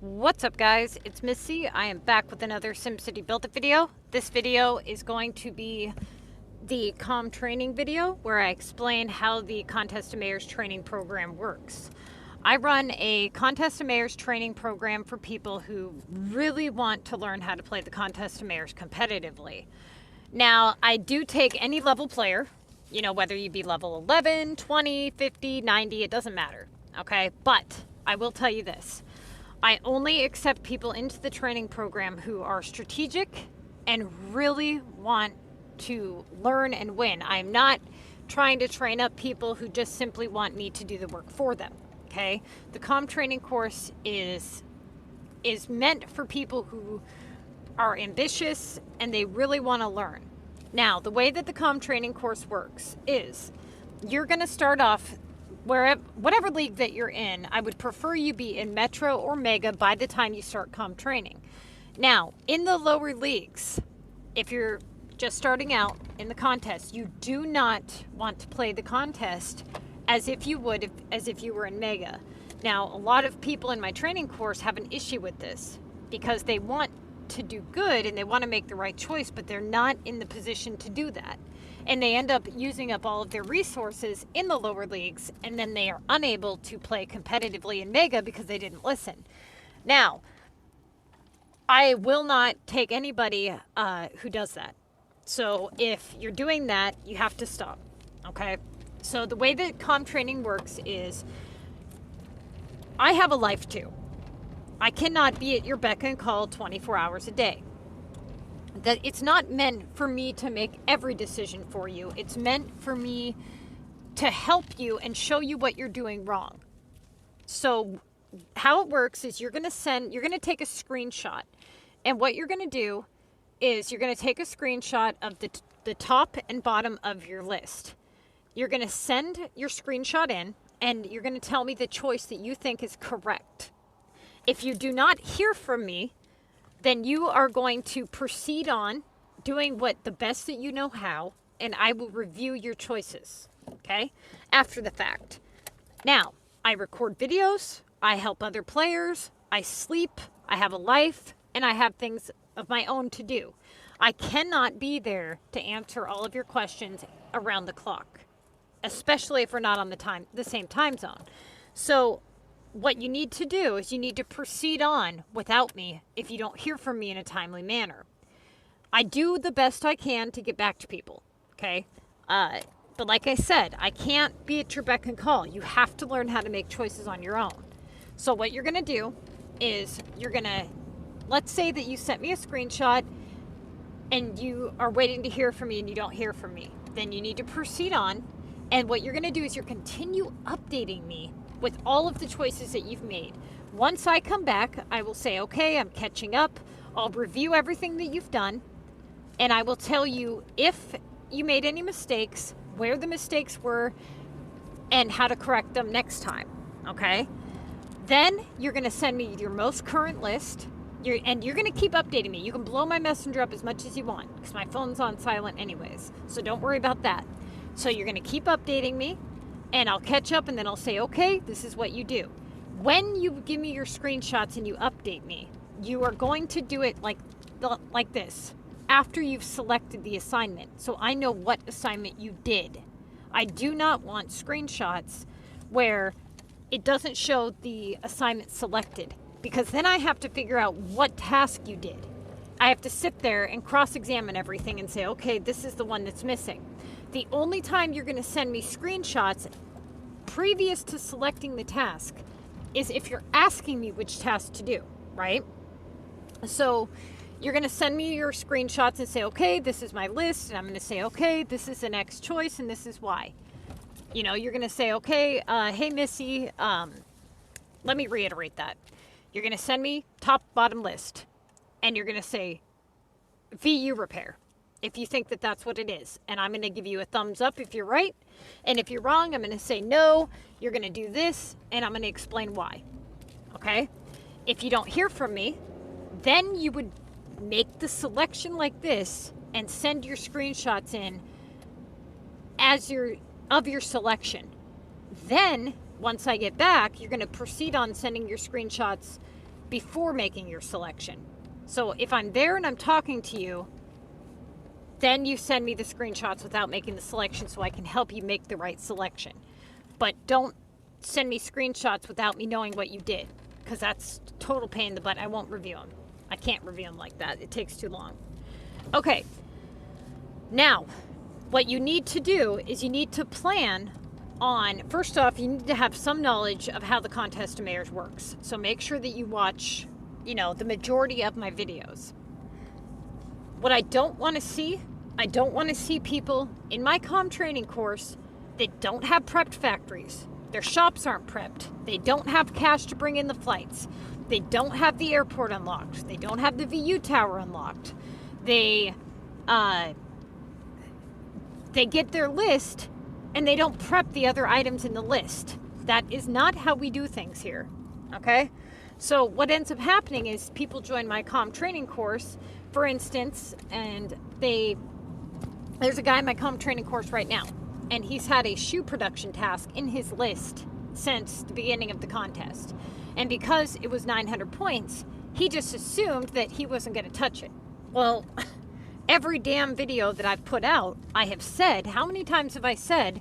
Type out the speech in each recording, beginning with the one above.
What's up, guys? It's Missy. I am back with another SimCity Buildit video. This video is going to be the CoM training video where I explain how the Contest of Mayors training program works. I run a Contest of Mayors training program for people who really want to learn how to play the Contest of Mayors competitively. Now, I do take any level player, you know, whether you be level 11, 20, 50, 90, it doesn't matter, okay? But I will tell you this. I only accept people into the training program who are strategic and really want to learn and win. I'm not trying to train up people who just simply want me to do the work for them, okay? The CoM training course is meant for people who are ambitious and they really want to learn. Now, the way that the CoM training course works is you're going to start off whatever league that you're in. I would prefer you be in Metro or Mega by the time you start CoM training. Now, in the lower leagues, if you're just starting out in the contest, you do not want to play the contest as if you would as if you were in Mega. Now, a lot of people in my training course have an issue with this because they want to do good and they want to make the right choice, but they're not in the position to do that. And they end up using up all of their resources in the lower leagues, and then they are unable to play competitively in Mega because they didn't listen. Now, I will not take anybody who does that. So if you're doing that, you have to stop, okay? So the way that CoM training works is I have a life too. I cannot be at your beck and call 24 hours a day. That it's not meant for me to make every decision for you. It's meant for me to help you and show you what you're doing wrong. So how it works is you're going to take a screenshot. And what you're going to do is you're going to take a screenshot of the top and bottom of your list. You're going to send your screenshot in and you're going to tell me the choice that you think is correct. If you do not hear from me, then you are going to proceed on doing what the best that you know how, and I will review your choices, okay, after the fact. Now, I record videos, I help other players, I sleep, I have a life, and I have things of my own to do. I cannot be there to answer all of your questions around the clock, especially if we're not on the same time zone. So what you need to do is you need to proceed on without me if you don't hear from me in a timely manner. I do the best I can to get back to people, okay? But like I said, I can't be at your beck and call. You have to learn how to make choices on your own. So what you're going to do is let's say that you sent me a screenshot and you are waiting to hear from me and you don't hear from me. Then you need to proceed on. And what you're going to do is you're continue updating me with all of the choices that you've made. Once I come back, I will say, okay, I'm catching up. I'll review everything that you've done, and I will tell you if you made any mistakes, where the mistakes were, and how to correct them next time, okay? Then you're going to send me your most current list, and you're going to keep updating me. You can blow my messenger up as much as you want, because my phone's on silent anyways, so don't worry about that. So you're going to keep updating me, and I'll catch up, and then I'll say, okay, this is what you do. When you give me your screenshots and you update me, you are going to do it like this, after you've selected the assignment, so I know what assignment you did. I do not want screenshots where it doesn't show the assignment selected, because then I have to figure out what task you did. I have to sit there and cross-examine everything and say, okay, this is the one that's missing. The only time you're going to send me screenshots previous to selecting the task is if you're asking me which task to do, right? So you're going to send me your screenshots and say, okay, this is my list. And I'm going to say, okay, this is the next choice and this is why. You know, you're going to say, okay, hey, Missy, let me reiterate that. You're going to send me top, bottom list. And you're going to say, VU repair, if you think that that's what it is. And I'm going to give you a thumbs up if you're right. And if you're wrong, I'm going to say, no, you're going to do this, and I'm going to explain why. Okay? If you don't hear from me, then you would make the selection like this and send your screenshots in as your selection. Then, once I get back, you're going to proceed on sending your screenshots before making your selection. So if I'm there and I'm talking to you, then you send me the screenshots without making the selection so I can help you make the right selection. But don't send me screenshots without me knowing what you did, because that's total pain in the butt. I won't review them. I can't review them like that. It takes too long. Okay. Now, what you need to do is you need to plan on, first off, you need to have some knowledge of how the contest of mayors works. So make sure that you watch, the majority of my videos. What I don't want to see, I don't want to see people in my CoM training course that don't have prepped factories. Their shops aren't prepped. They don't have cash to bring in the flights. They don't have the airport unlocked. They don't have the VU tower unlocked. They get their list and they don't prep the other items in the list. That is not how we do things here, okay? So what ends up happening is people join my CoM training course, for instance, and there's a guy in my CoM training course right now, and he's had a shoe production task in his list since the beginning of the contest. And because it was 900 points, he just assumed that he wasn't going to touch it. Well, every damn video that I've put out, I have said, how many times have I said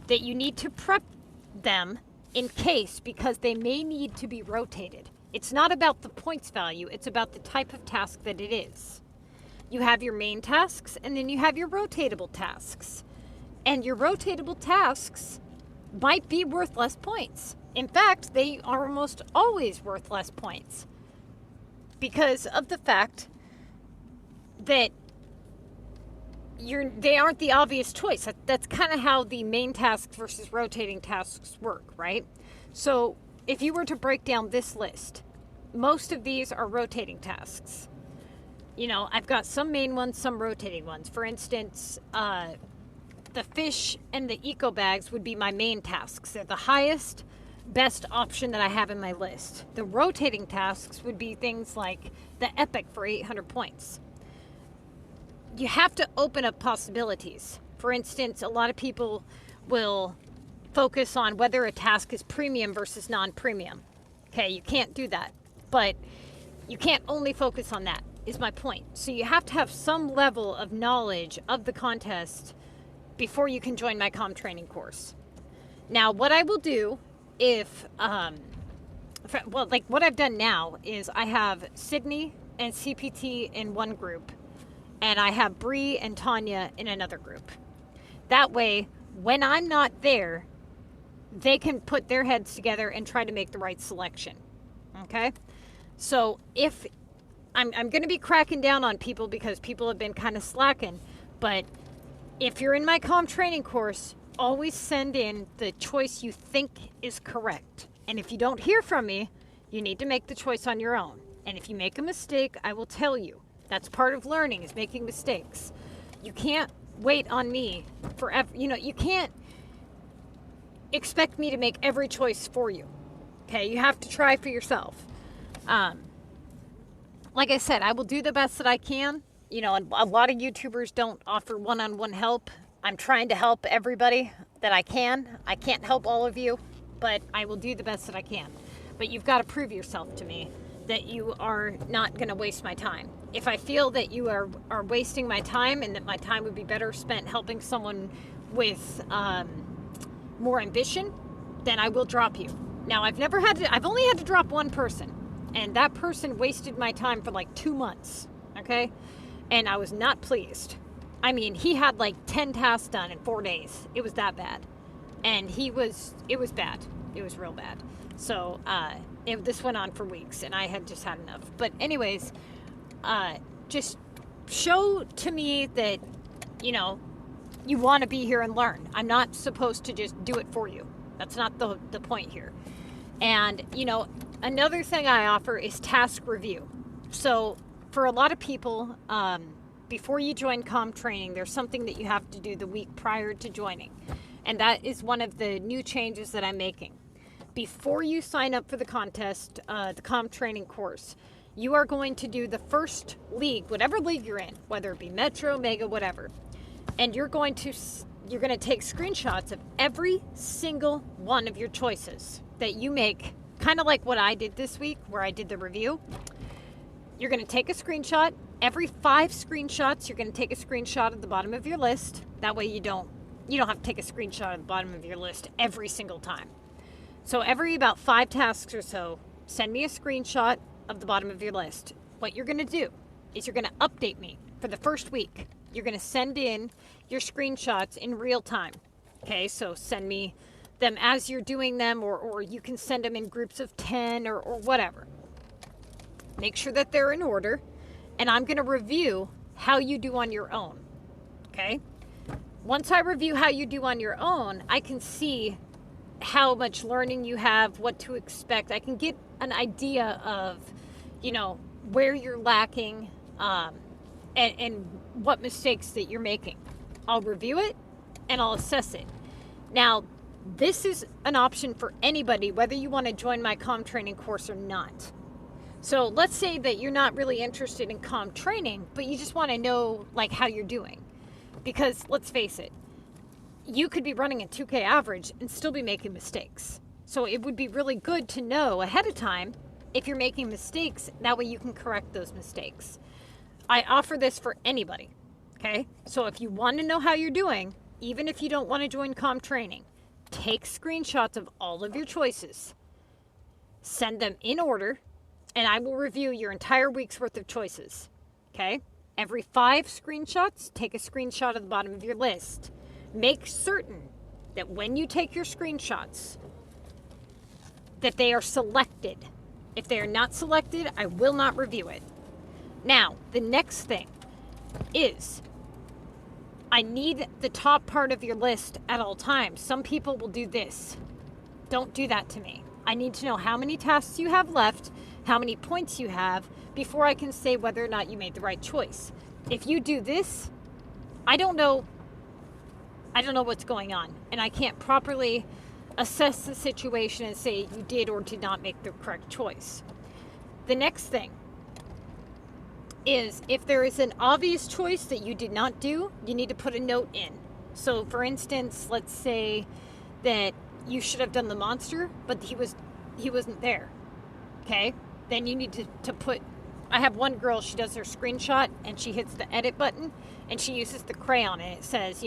that you need to prep them in case, because they may need to be rotated. It's not about the points value, it's about the type of task that it is. You have your main tasks, and then you have your rotatable tasks. And your rotatable tasks might be worth less points. In fact, they are almost always worth less points because of the fact that they aren't the obvious choice. That's kind of how the main tasks versus rotating tasks work, right? So if you were to break down this list, most of these are rotating tasks. I've got some main ones, some rotating ones. For instance, the fish and the eco bags would be my main tasks. They're the highest, best option that I have in my list. The rotating tasks would be things like the epic for 800 points. You have to open up possibilities. For instance, a lot of people will focus on whether a task is premium versus non-premium. Okay, you can't do that. But you can't only focus on that, is my point. So you have to have some level of knowledge of the contest before you can join my CoM training course. Now, what I will do what I've done now is I have Sydney and CPT in one group, and I have Bree and Tanya in another group. That way, when I'm not there, they can put their heads together and try to make the right selection. Okay? So if I'm going to be cracking down on people because people have been kind of slacking, but if you're in my CoM training course, always send in the choice you think is correct. And if you don't hear from me, you need to make the choice on your own. And if you make a mistake, I will tell you. That's part of learning, is making mistakes. You can't wait on me forever. You can't expect me to make every choice for you. Okay, you have to try for yourself. Like I said, I will do the best that I can. And a lot of YouTubers don't offer one-on-one help. I'm trying to help everybody that I can. I can't help all of you, but I will do the best that I can. But you've got to prove yourself to me that you are not going to waste my time. If I feel that you are wasting my time and that my time would be better spent helping someone with more ambition, then I will drop you. Now, I've only had to drop one person, and that person wasted my time for like 2 months, okay? And I was not pleased. I mean, he had like 10 tasks done in 4 days. It was that bad. And it was bad. It was real bad. So, this went on for weeks, and I had just had enough. But anyways, just show to me that, you want to be here and learn. I'm not supposed to just do it for you. That's not the point here. And, another thing I offer is task review. So for a lot of people, before you join CoM training, there's something that you have to do the week prior to joining. And that is one of the new changes that I'm making. Before you sign up for the contest, the CoM training course, you are going to do the first league, whatever league you're in, whether it be Metro, Mega, whatever. And you're going to take screenshots of every single one of your choices that you make kind of like what I did this week where I did the review. You're going to take a screenshot. Every 5 screenshots, you're going to take a screenshot at the bottom of your list. That way you don't have to take a screenshot at the bottom of your list every single time. So every about 5 tasks or so, send me a screenshot of the bottom of your list. What you're going to do is you're going to update me for the first week. You're going to send in your screenshots in real time. Okay, so send me them as you're doing them, or you can send them in groups of 10 or whatever. Make sure that they're in order, and I'm going to review how you do on your own. Okay? Once I review how you do on your own, I can see how much learning you have, what to expect. I can get an idea of, where you're lacking, and what mistakes that you're making. I'll review it and I'll assess it. Now, this is an option for anybody, whether you want to join my CoM training course or not. So let's say that you're not really interested in CoM training, but you just want to know how you're doing. Because let's face it, you could be running a 2K average and still be making mistakes. So it would be really good to know ahead of time if you're making mistakes. That way you can correct those mistakes. I offer this for anybody. Okay? So if you want to know how you're doing, even if you don't want to join CoM training, take screenshots of all of your choices. Send them in order, and I will review your entire week's worth of choices. Okay? Every 5 screenshots, take a screenshot of the bottom of your list. Make certain that when you take your screenshots, that they are selected. If they are not selected, I will not review it. Now, the next thing is, I need the top part of your list at all times. Some people will do this. Don't do that to me. I need to know how many tasks you have left, how many points you have, before I can say whether or not you made the right choice. If you do this, I don't know what's going on, and I can't properly assess the situation and say you did or did not make the correct choice. The next thing is, if there is an obvious choice that you did not do, you need to put a note in. So for instance, let's say that you should have done the monster, but he wasn't there. Okay? Then you need to put, I have one girl, she does her screenshot and she hits the edit button and she uses the crayon and it says,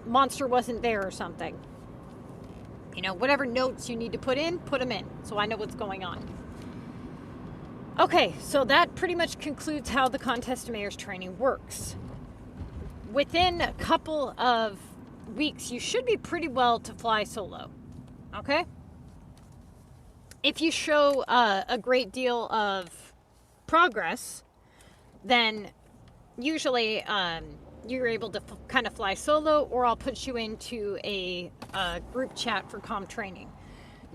monster wasn't there or something. Whatever notes you need to put them in so I know what's going on. Okay, so that pretty much concludes how the Contest of Mayors training works. Within a couple of weeks, you should be pretty well to fly solo. Okay? If you show a great deal of progress, then usually you're able to kind of fly solo, or I'll put you into a group chat for CoM training.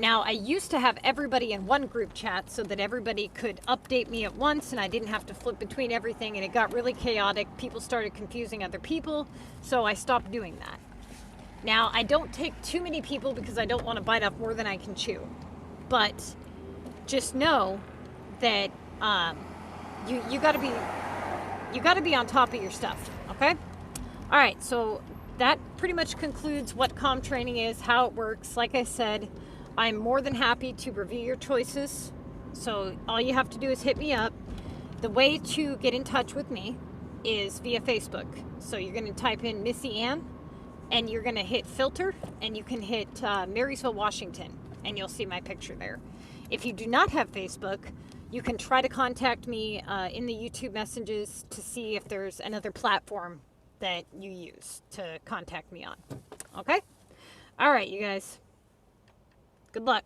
Now, I used to have everybody in one group chat so that everybody could update me at once and I didn't have to flip between everything, and it got really chaotic. People started confusing other people, so I stopped doing that. Now, I don't take too many people because I don't want to bite off more than I can chew. But just know that you got to be on top of your stuff, okay? All right, so that pretty much concludes what CoM training is, how it works. Like I said, I'm more than happy to review your choices. So all you have to do is hit me up. The way to get in touch with me is via Facebook. So you're going to type in MissyAnne and you're going to hit filter and you can hit Marysville, Washington, and you'll see my picture there. If you do not have Facebook, you can try to contact me in the YouTube messages to see if there's another platform that you use to contact me on. Okay? All right, you guys. Good luck.